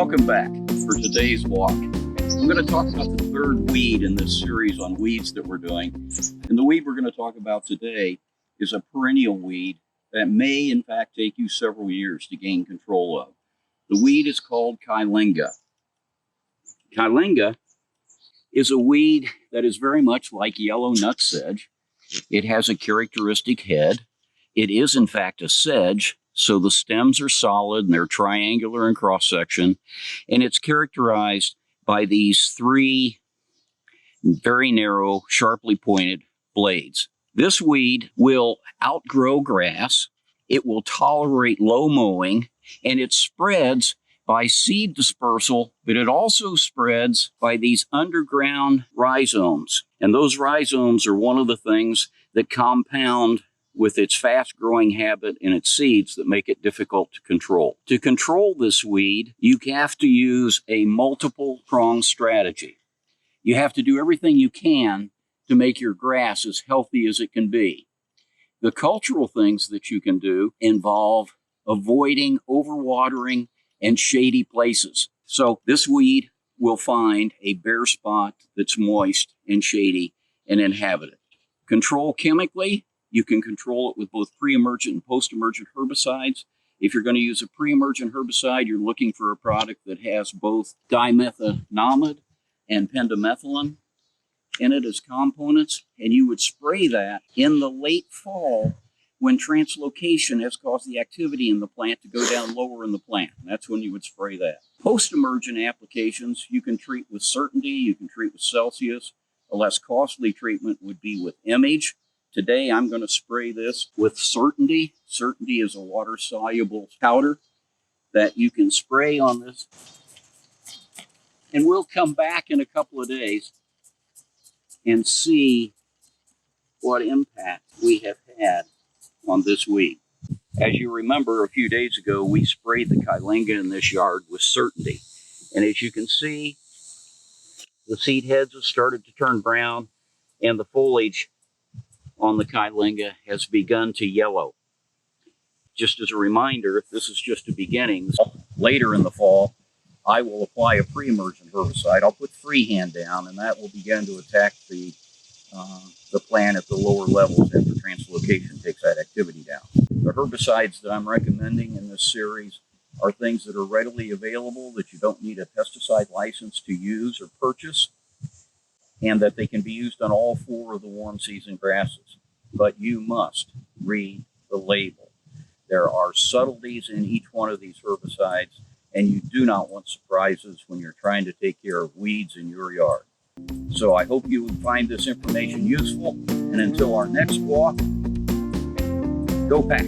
Welcome back for today's walk. I'm going to talk about the third weed in this series on weeds that we're doing. And the weed we're going to talk about today is a perennial weed that may, in fact, take you several years to gain control of. The weed is called Kylinga. Kylinga is a weed that is very much like yellow nutsedge. It has a characteristic head. It is, in fact, a sedge, so the stems are solid and they're triangular in cross-section, and it's characterized by these three very narrow, sharply pointed blades. This weed will outgrow grass, it will tolerate low mowing, and it spreads by seed dispersal, but it also spreads by these underground rhizomes. And those rhizomes are one of the things that compound with its fast-growing habit and its seeds that make it difficult to control. To control this weed, you have to use a multiple-pronged strategy. You have to do everything you can to make your grass as healthy as it can be. The cultural things that you can do involve avoiding overwatering and shady places. So this weed will find a bare spot that's moist and shady and inhabit it. Control chemically, you can control it with both pre-emergent and post-emergent herbicides. If you're going to use a pre-emergent herbicide, you're looking for a product that has both dimethanamide and pendimethalin in it as components, and you would spray that in the late fall when translocation has caused the activity in the plant to go down lower in the plant. And that's when you would spray that. Post-emergent applications, you can treat with Certainty, you can treat with Celsius. A less costly treatment would be with Image. Today, I'm going to spray this with Certainty. Certainty is a water-soluble powder that you can spray on this. And we'll come back in a couple of days and see what impact we have had on this weed. As you remember, a few days ago, we sprayed the Kylinga in this yard with Certainty. And as you can see, the seed heads have started to turn brown and the foliage on the Kylinga has begun to yellow. Just as a reminder, if this is just a beginning, later in the fall, I will apply a pre-emergent herbicide. I'll put Freehand down, and that will begin to attack the plant at the lower levels after translocation takes that activity down. The herbicides that I'm recommending in this series are things that are readily available, that you don't need a pesticide license to use or purchase, and that they can be used on all four of the warm season grasses. But you must read the label. There are subtleties in each one of these herbicides, and you do not want surprises when you're trying to take care of weeds in your yard. So I hope you find this information useful, and until our next walk, go pack.